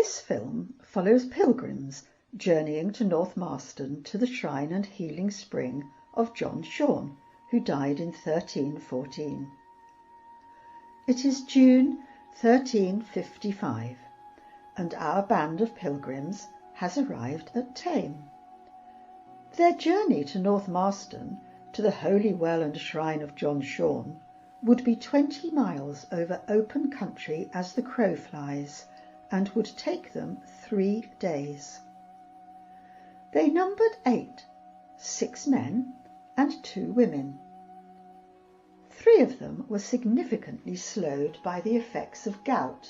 This film follows pilgrims journeying to North Marston to the shrine and healing spring of John Schorne, who died in 1314. It is June 1355, and our band of pilgrims has arrived at Thame. Their journey to North Marston, to the holy well and shrine of John Schorne, would be 20 miles over open country as the crow flies, and would take them 3 days. They numbered 8, 6 men and 2 women. 3 of them were significantly slowed by the effects of gout,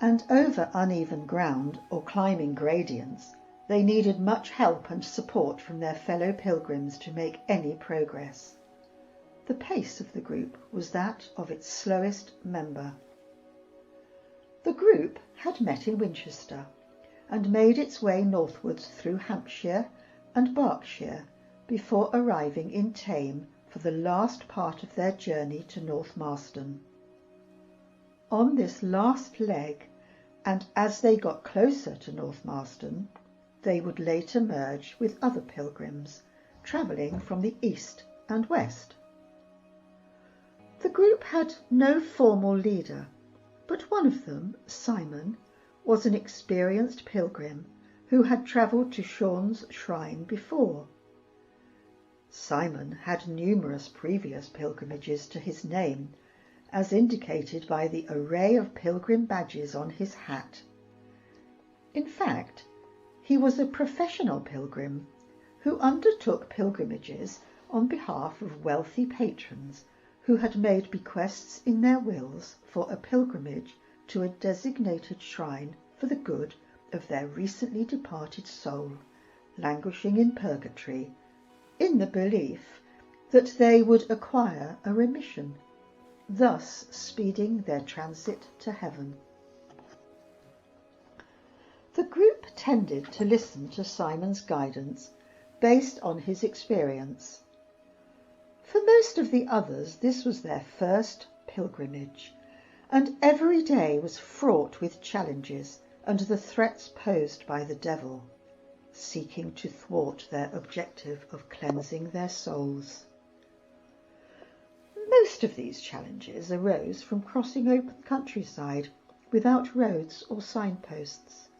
and over uneven ground or climbing gradients they needed much help and support from their fellow pilgrims to make any progress. The pace of the group was that of its slowest member. The group had met in Winchester and made its way northwards through Hampshire and Berkshire before arriving in Thame for the last part of their journey to North Marston. On this last leg, and as they got closer to North Marston, they would later merge with other pilgrims travelling from the east and west. The group had no formal leader, but one of them, Simon, was an experienced pilgrim who had travelled to Schorne's shrine before. Simon had numerous previous pilgrimages to his name, as indicated by the array of pilgrim badges on his hat. In fact, he was a professional pilgrim who undertook pilgrimages on behalf of wealthy patrons who had made bequests in their wills for a pilgrimage to a designated shrine for the good of their recently departed soul, languishing in purgatory, in the belief that they would acquire a remission, thus speeding their transit to heaven. The group tended to listen to Simon's guidance based on his experience. For most of the others, this was their first pilgrimage, and every day was fraught with challenges and the threats posed by the devil, seeking to thwart their objective of cleansing their souls. Most of these challenges arose from crossing open countryside without roads or signposts.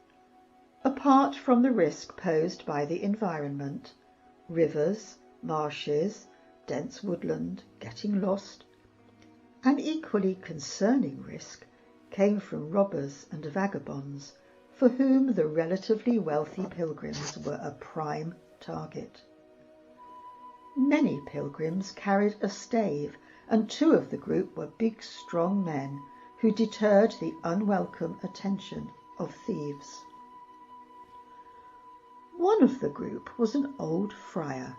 Apart from the risk posed by the environment, rivers, marshes, dense woodland, getting lost, an equally concerning risk came from robbers and vagabonds, for whom the relatively wealthy pilgrims were a prime target. Many pilgrims carried a stave, and 2 of the group were big, strong men who deterred the unwelcome attention of thieves. One of the group was an old friar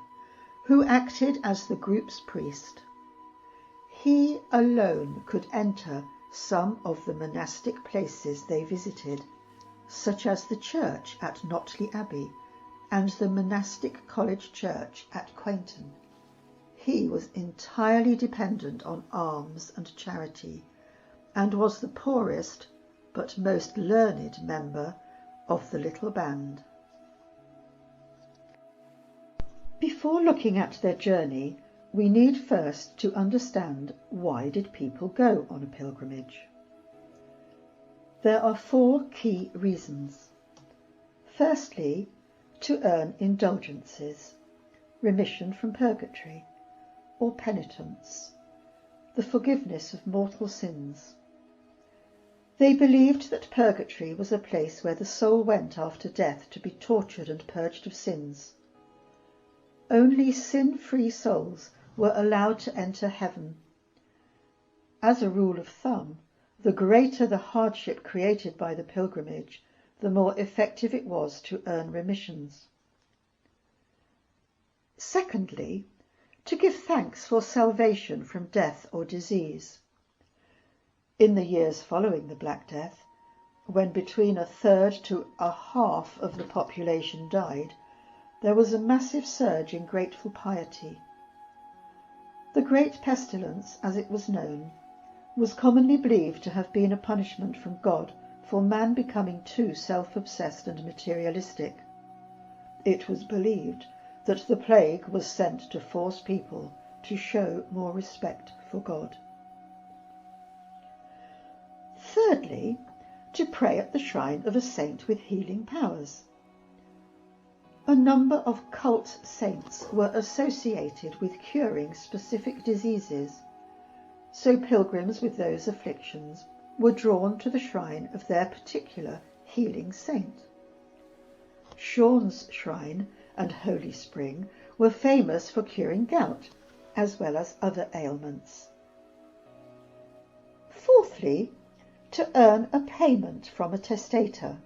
who acted as the group's priest. He alone could enter some of the monastic places they visited, such as the church at Notley Abbey and the monastic college church at Quainton. He was entirely dependent on alms and charity, and was the poorest but most learned member of the little band. Before looking at their journey, we need first to understand why did people go on a pilgrimage. There are 4 key reasons. Firstly, to earn indulgences, remission from purgatory, or penitence, the forgiveness of mortal sins. They believed that purgatory was a place where the soul went after death to be tortured and purged of sins. Only sin-free souls were allowed to enter heaven. As a rule of thumb, the greater the hardship created by the pilgrimage, the more effective it was to earn remissions. Secondly, to give thanks for salvation from death or disease. In the years following the Black Death, when between 1/3 to 1/2 of the population died, there was a massive surge in grateful piety. The Great Pestilence, as it was known, was commonly believed to have been a punishment from God for man becoming too self-obsessed and materialistic. It was believed that the plague was sent to force people to show more respect for God. Thirdly, to pray at the shrine of a saint with healing powers. A number of cult saints were associated with curing specific diseases, so pilgrims with those afflictions were drawn to the shrine of their particular healing saint. Schorne's shrine and holy spring were famous for curing gout, as well as other ailments. Fourthly, to earn a payment from a testator.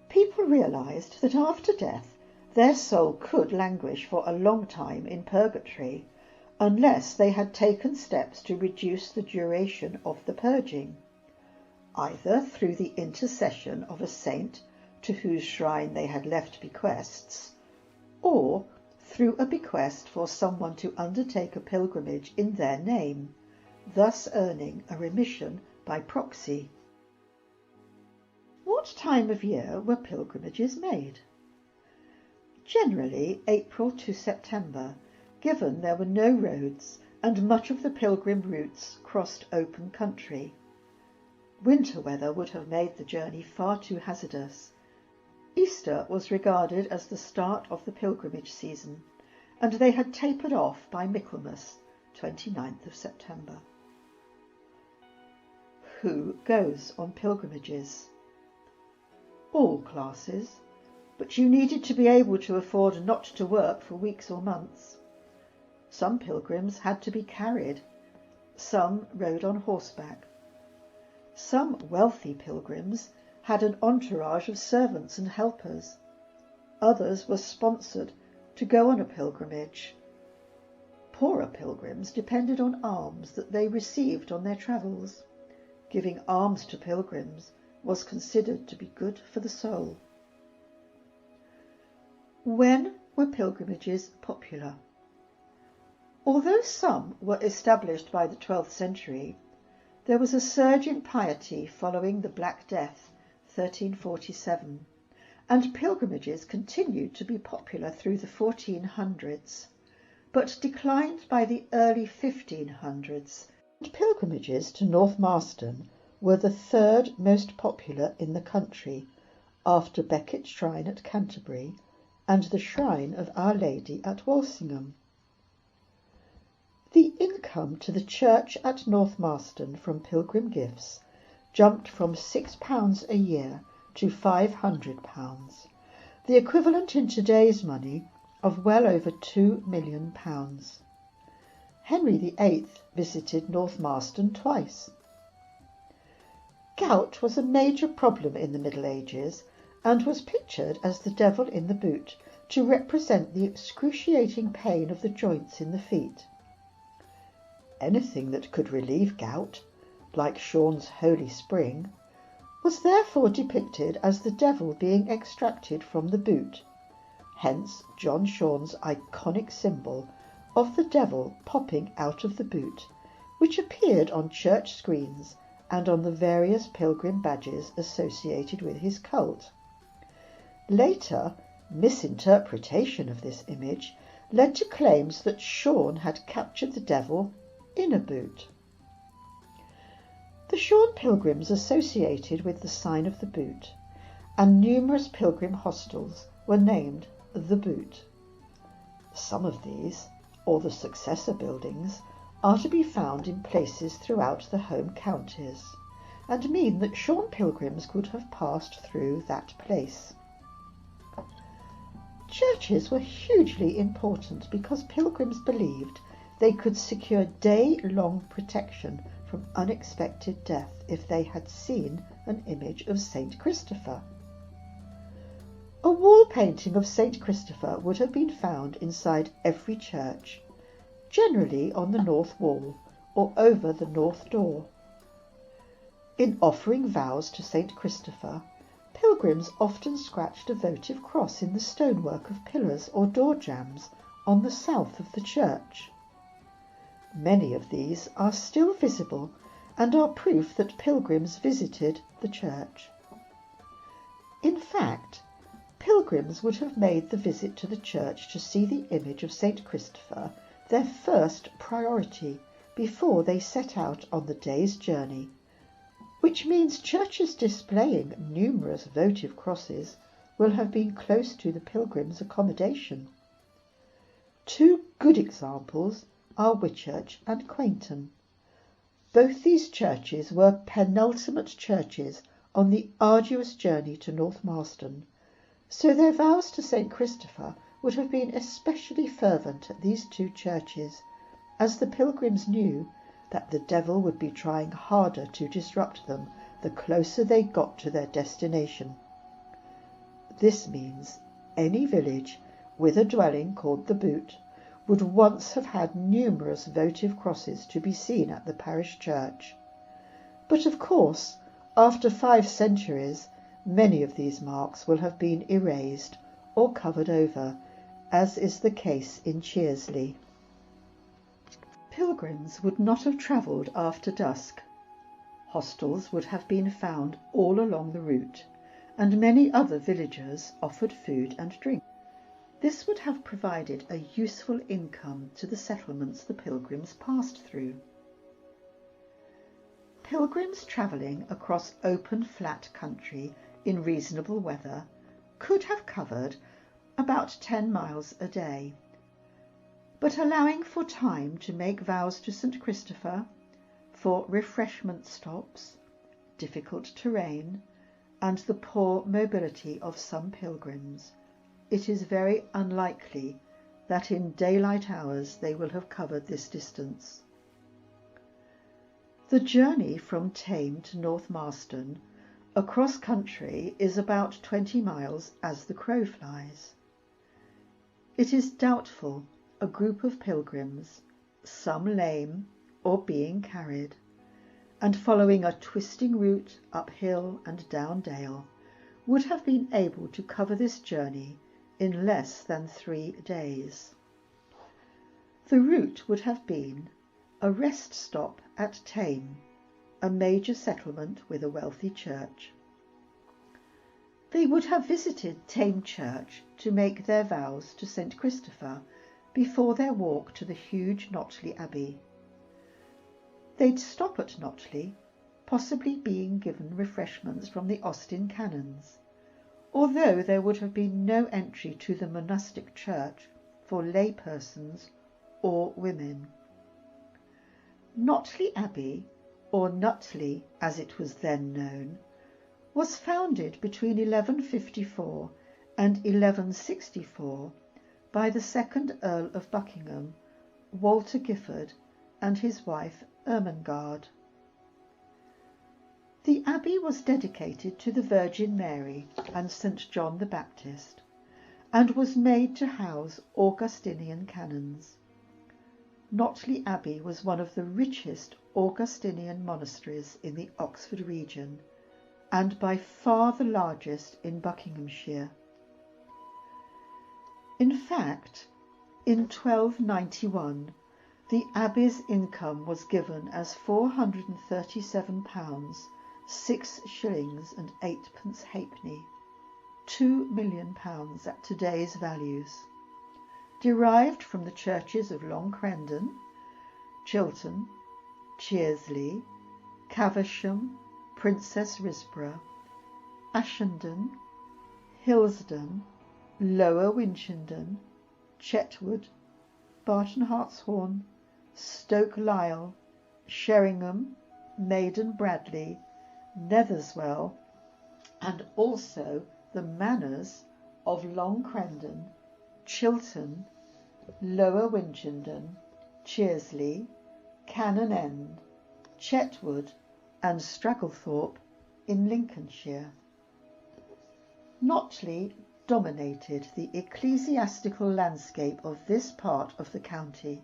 People realised that after death their soul could languish for a long time in purgatory unless they had taken steps to reduce the duration of the purging, either through the intercession of a saint to whose shrine they had left bequests, or through a bequest for someone to undertake a pilgrimage in their name, thus earning a remission by proxy. What time of year were pilgrimages made? Generally April to September, given there were no roads and much of the pilgrim routes crossed open country. Winter weather would have made the journey far too hazardous. Easter was regarded as the start of the pilgrimage season, and they had tapered off by Michaelmas, 29th of September. Who goes on pilgrimages? All classes, but you needed to be able to afford not to work for weeks or months. Some pilgrims had to be carried, some rode on horseback. Some wealthy pilgrims had an entourage of servants and helpers. Others were sponsored to go on a pilgrimage. Poorer pilgrims depended on alms that they received on their travels. Giving alms to pilgrims was considered to be good for the soul. When were pilgrimages popular? Although some were established by the 12th century, there was a surge in piety following the Black Death, 1347, and pilgrimages continued to be popular through the 1400s, but declined by the early 1500s. Pilgrimages to North Marston were the third most popular in the country, after Becket's Shrine at Canterbury and the Shrine of Our Lady at Walsingham. The income to the church at North Marston from pilgrim gifts jumped from £6 a year to £500, the equivalent in today's money of well over £2 million. Henry VIII visited North Marston twice. Gout was a major problem in the Middle Ages and was pictured as the devil in the boot to represent the excruciating pain of the joints in the feet. Anything that could relieve gout, like Schorne's holy spring, was therefore depicted as the devil being extracted from the boot, hence John Schorne's iconic symbol of the devil popping out of the boot, which appeared on church screens and on the various pilgrim badges associated with his cult. Later, misinterpretation of this image led to claims that Schorne had captured the devil in a boot. The Schorne pilgrims associated with the sign of the boot, and numerous pilgrim hostels were named the Boot. Some of these, or the successor buildings, are to be found in places throughout the home counties, and mean that Schorne pilgrims could have passed through that place. Churches were hugely important because pilgrims believed they could secure day-long protection from unexpected death if they had seen an image of St. Christopher. A wall painting of St. Christopher would have been found inside every church, generally on the north wall or over the north door. In offering vows to St. Christopher, pilgrims often scratched a votive cross in the stonework of pillars or door jambs on the south of the church. Many of these are still visible and are proof that pilgrims visited the church. In fact, pilgrims would have made the visit to the church to see the image of St. Christopher their first priority before they set out on the day's journey, which means churches displaying numerous votive crosses will have been close to the pilgrims' accommodation. Two good examples are Whitchurch and Quainton. Both these churches were penultimate churches on the arduous journey to North Marston, so their vows to St. Christopher would have been especially fervent at these two churches, as the pilgrims knew that the devil would be trying harder to disrupt them the closer they got to their destination. This means any village with a dwelling called the Boot would once have had numerous votive crosses to be seen at the parish church. But of course, after 5 centuries, many of these marks will have been erased or covered over, as is the case in Chearsley. Pilgrims would not have travelled after dusk. Hostels would have been found all along the route, and many other villagers offered food and drink. This would have provided a useful income to the settlements the pilgrims passed through. Pilgrims travelling across open flat country in reasonable weather could have covered about 10 miles a day, but allowing for time to make vows to St. Christopher, for refreshment stops, difficult terrain, and the poor mobility of some pilgrims, it is very unlikely that in daylight hours they will have covered this distance. The journey from Thame to North Marston across country is about 20 miles as the crow flies. It is doubtful a group of pilgrims, some lame or being carried, and following a twisting route up hill and down dale, would have been able to cover this journey in less than 3 days. The route would have been a rest stop at Thame, a major settlement with a wealthy church. They would have visited Thame Church to make their vows to St. Christopher before their walk to the huge Notley Abbey. They'd stop at Notley, possibly being given refreshments from the Austin canons, although there would have been no entry to the monastic church for lay persons or women. Notley Abbey, or Nutley as it was then known, was founded between 1154 and 1164 by the second Earl of Buckingham, Walter Gifford, and his wife Ermengarde. The abbey was dedicated to the Virgin Mary and St. John the Baptist, and was made to house Augustinian canons. Notley Abbey was one of the richest Augustinian monasteries in the Oxford region, and by far the largest in Buckinghamshire. In fact, in 1291, the abbey's income was given as £437, 6 shillings and 8 halfpenny, £2 million at today's values, derived from the churches of Long Crendon, Chilton, Chearsley, Caversham, Princess Risborough, Ashenden, Hillsdon, Lower Winchenden, Chetwood, Barton Hartshorn, Stoke Lisle, Sheringham, Maiden Bradley, Netherswell, and also the manors of Long Crendon, Chilton, Lower Winchenden, Chearsley, Cannon End, Chetwood, and Stragglethorpe in Lincolnshire. Notley dominated the ecclesiastical landscape of this part of the county.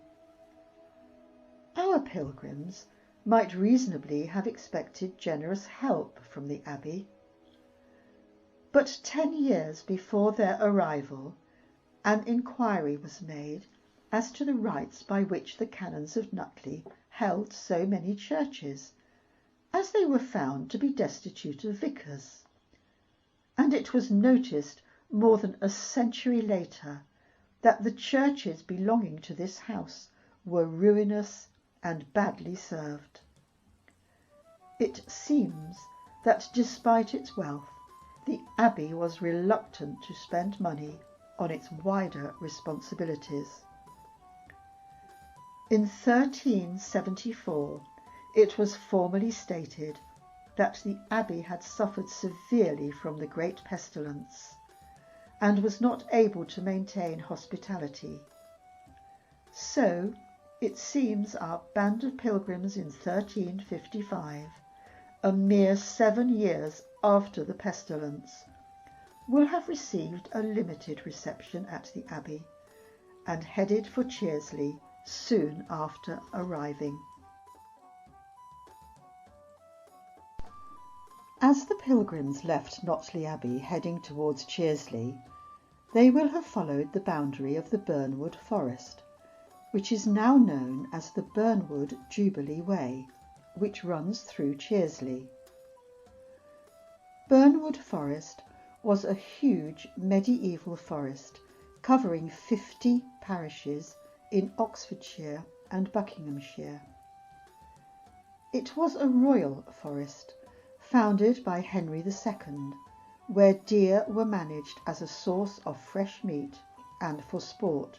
Our pilgrims might reasonably have expected generous help from the abbey. But 10 years before their arrival, an inquiry was made as to the rights by which the canons of Nutley held so many churches, as they were found to be destitute of vicars, and it was noticed more than a century later that the churches belonging to this house were ruinous and badly served. It seems that despite its wealth, the abbey was reluctant to spend money on its wider responsibilities. In 1374, it was formally stated that the abbey had suffered severely from the great pestilence and was not able to maintain hospitality. So it seems our band of pilgrims in 1355, a mere 7 years after the pestilence, will have received a limited reception at the abbey and headed for Chearsley soon after arriving. As the pilgrims left Notley Abbey heading towards Chearsley, they will have followed the boundary of the Burnwood Forest, which is now known as the Burnwood Jubilee Way, which runs through Chearsley. Burnwood Forest was a huge medieval forest covering 50 parishes in Oxfordshire and Buckinghamshire. It was a royal forest founded by Henry II, where deer were managed as a source of fresh meat and for sport.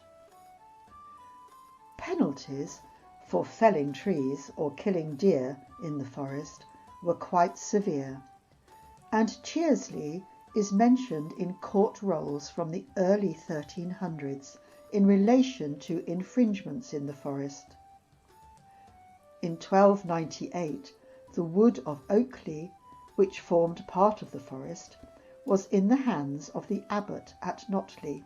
Penalties for felling trees or killing deer in the forest were quite severe, and Chearsley is mentioned in court rolls from the early 1300s in relation to infringements in the forest. In 1298, the wood of Oakley, which formed part of the forest, was in the hands of the abbot at Notley.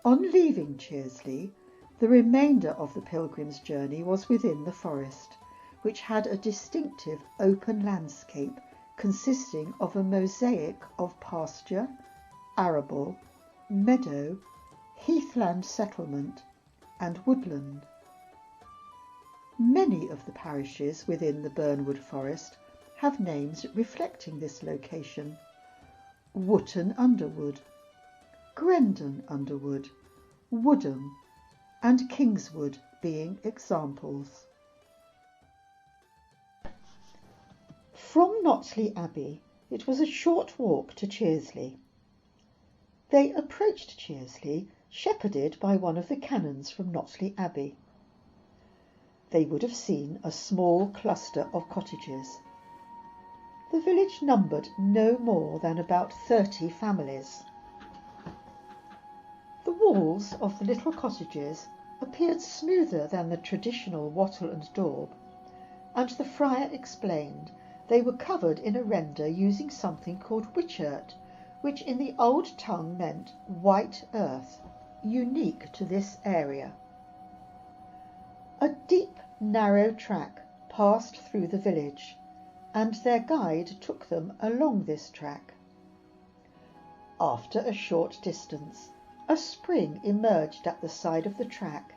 On leaving Chearsley, the remainder of the pilgrim's journey was within the forest, which had a distinctive open landscape consisting of a mosaic of pasture, arable, meadow, heathland settlement, and woodland. Many of the parishes within the Burnwood Forest have names reflecting this location: Wootton Underwood, Grendon Underwood, Woodham, and Kingswood being examples. From Notley Abbey it was a short walk to Chearsley. They approached Chearsley shepherded by one of the canons from Notley Abbey. They would have seen a small cluster of cottages. The village numbered no more than about 30 families. The walls of the little cottages appeared smoother than the traditional wattle and daub, and the friar explained they were covered in a render using something called witchert, which in the old tongue meant white earth, unique to this area. A deep, narrow track passed through the village, and their guide took them along this track. After a short distance, a spring emerged at the side of the track,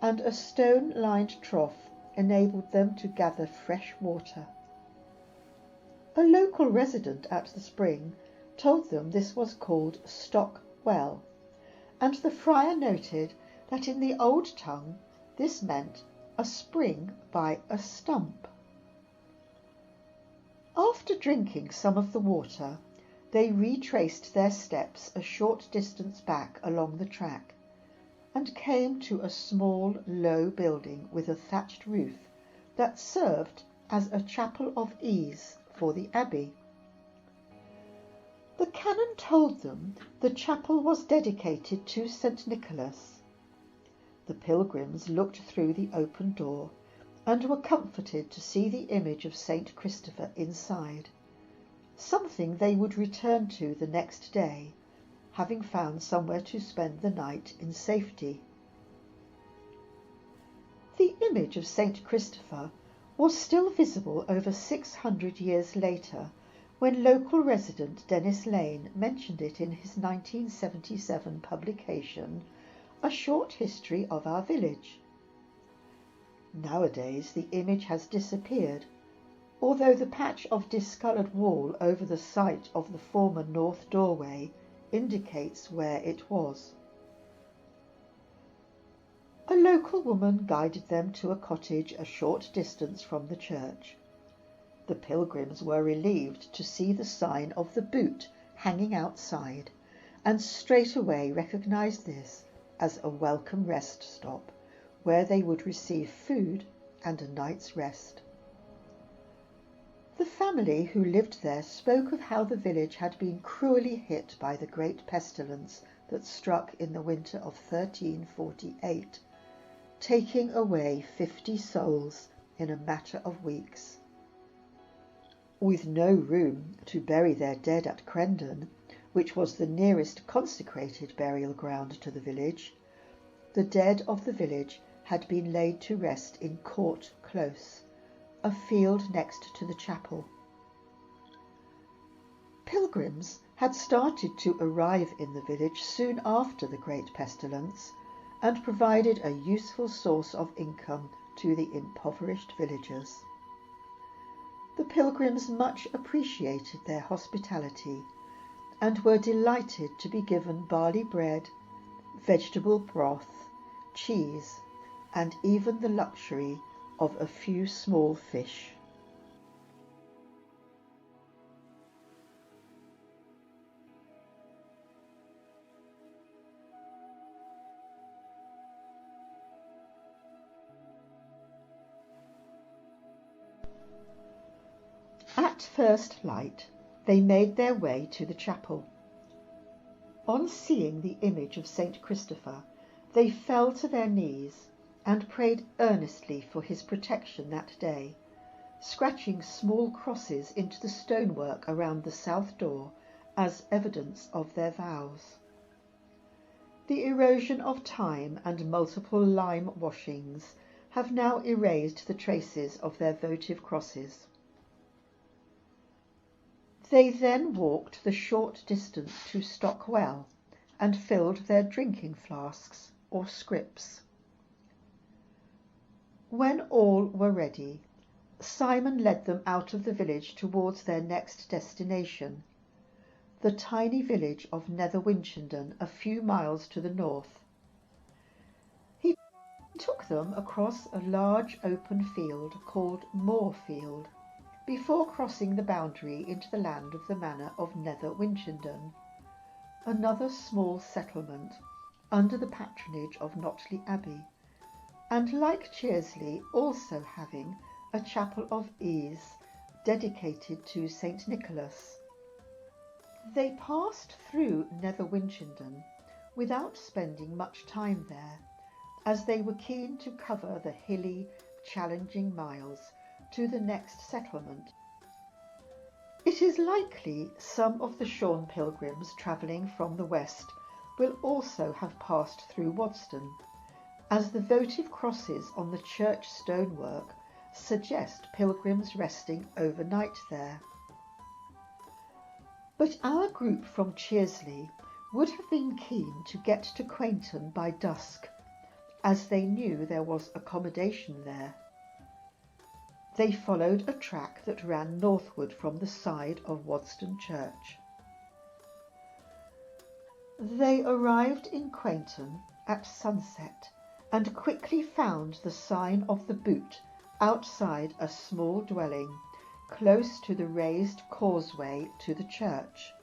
and a stone-lined trough enabled them to gather fresh water. A local resident at the spring told them this was called Stock Well, and the friar noted that in the old tongue this meant a spring by a stump. After drinking some of the water, they retraced their steps a short distance back along the track, and came to a small, low building with a thatched roof that served as a chapel of ease for the abbey. The canon told them the chapel was dedicated to St. Nicholas. The pilgrims looked through the open door and were comforted to see the image of St. Christopher inside, something they would return to the next day, having found somewhere to spend the night in safety. The image of St. Christopher was still visible over 600 years later, when local resident Dennis Lane mentioned it in his 1977 publication, A Short History of Our Village. Nowadays the image has disappeared, although the patch of discoloured wall over the site of the former north doorway indicates where it was. A local woman guided them to a cottage a short distance from the church. The pilgrims were relieved to see the sign of the boot hanging outside, and straightway recognised this as a welcome rest stop, where they would receive food and a night's rest. The family who lived there spoke of how the village had been cruelly hit by the great pestilence that struck in the winter of 1348, taking away 50 souls in a matter of weeks. With no room to bury their dead at Crendon, which was the nearest consecrated burial ground to the village, the dead of the village had been laid to rest in Court Close, a field next to the chapel. Pilgrims had started to arrive in the village soon after the great pestilence, and provided a useful source of income to the impoverished villagers. The pilgrims much appreciated their hospitality, and were delighted to be given barley bread, vegetable broth, cheese, and even the luxury of a few small fish. At first light, they made their way to the chapel. On seeing the image of St. Christopher, they fell to their knees and prayed earnestly for his protection that day, scratching small crosses into the stonework around the south door as evidence of their vows. The erosion of time and multiple lime washings have now erased the traces of their votive crosses. They then walked the short distance to Stockwell and filled their drinking flasks or scrips. When all were ready, Simon led them out of the village towards their next destination, the tiny village of Nether Winchenden, a few miles to the north. He took them across a large open field called Moorfield, before crossing the boundary into the land of the manor of Nether Winchenden, another small settlement under the patronage of Notley Abbey, and like Chearsley also having a chapel of ease dedicated to St. Nicholas. They passed through Nether Winchenden without spending much time there, as they were keen to cover the hilly, challenging miles to the next settlement. It is likely some of the Schorne pilgrims travelling from the west will also have passed through Wadston, as the votive crosses on the church stonework suggest pilgrims resting overnight there. But our group from Chearsley would have been keen to get to Quainton by dusk, as they knew there was accommodation there. They followed a track that ran northward from the side of Wadston Church. They arrived in Quainton at sunset and quickly found the sign of the Boot outside a small dwelling close to the raised causeway to the church.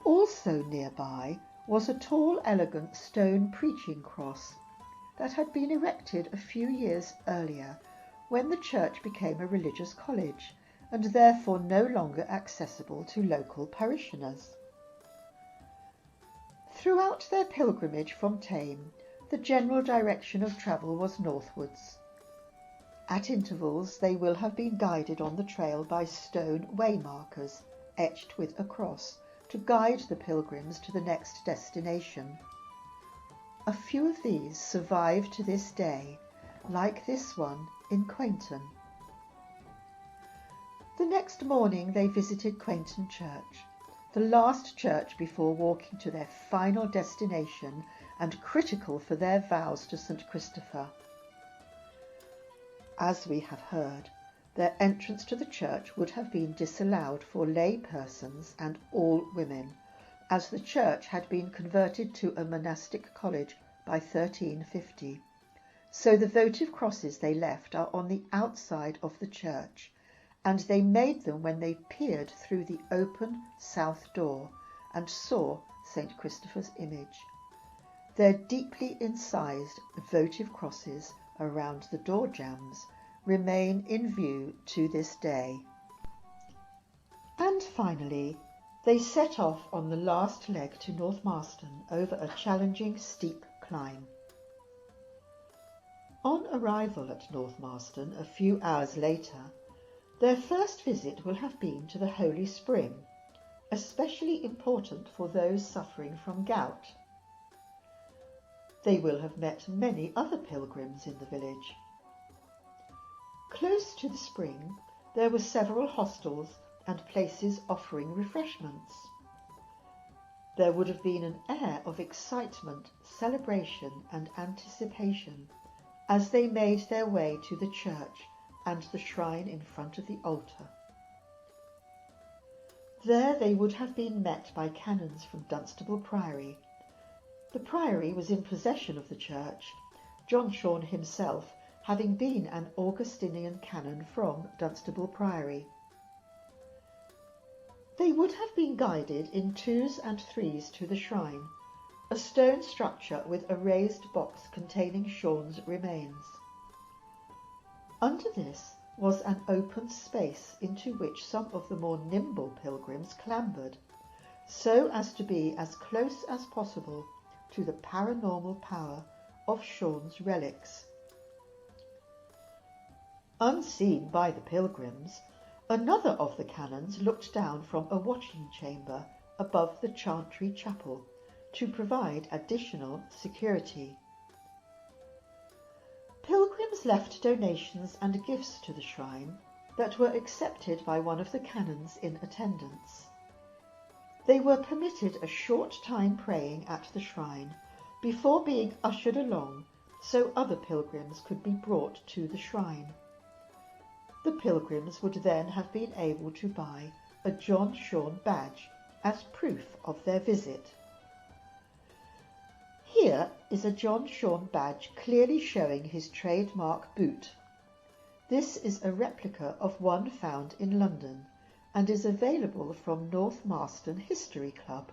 Also nearby was a tall, elegant stone preaching cross that had been erected a few years earlier, when the church became a religious college and therefore no longer accessible to local parishioners. Throughout their pilgrimage from Thame, the general direction of travel was northwards. At intervals they will have been guided on the trail by stone waymarkers etched with a cross to guide the pilgrims to the next destination. A few of these survive to this day, like this one in Quainton. The next morning they visited Quainton Church, the last church before walking to their final destination and critical for their vows to St. Christopher. as we have heard, their entrance to the church would have been disallowed for lay persons and all women, as the church had been converted to a monastic college by 1350. So the votive crosses they left are on the outside of the church, and they made them when they peered through the open south door and saw St. Christopher's image. Their deeply incised votive crosses around the door jambs remain in view to this day. And finally, they set off on the last leg to North Marston over a challenging steep climb. On arrival at North Marston a few hours later, their first visit will have been to the Holy Spring, especially important for those suffering from gout. They will have met many other pilgrims in the village. Close to the spring there were several hostels and places offering refreshments. There would have been an air of excitement, celebration and anticipation as they made their way to the church and the shrine in front of the altar. There they would have been met by canons from Dunstable Priory. The priory was in possession of the church, John Schorne himself having been an Augustinian canon from Dunstable Priory. They would have been guided in twos and threes to the shrine, a stone structure with a raised box containing Schorne's remains. Under this was an open space into which some of the more nimble pilgrims clambered, so as to be as close as possible to the paranormal power of Schorne's relics. Unseen by the pilgrims, another of the canons looked down from a watching chamber above the chantry chapel to provide additional security. Pilgrims left donations and gifts to the shrine that were accepted by one of the canons in attendance. They were permitted a short time praying at the shrine before being ushered along so other pilgrims could be brought to the shrine. The pilgrims would then have been able to buy a John Schorne badge as proof of their visit. Here is a John Schorne badge clearly showing his trademark boot. This is a replica of one found in London and is available from North Marston History Club.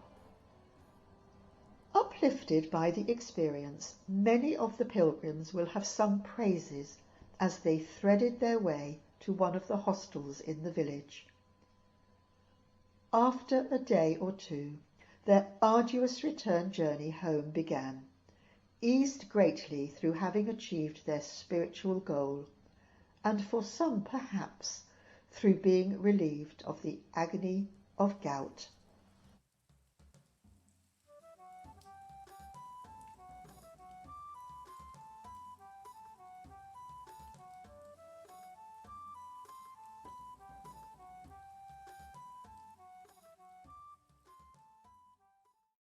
Uplifted by the experience, many of the pilgrims will have sung praises as they threaded their way to one of the hostels in the village. After a day or two, their arduous return journey home began, eased greatly through having achieved their spiritual goal, and for some perhaps through being relieved of the agony of gout.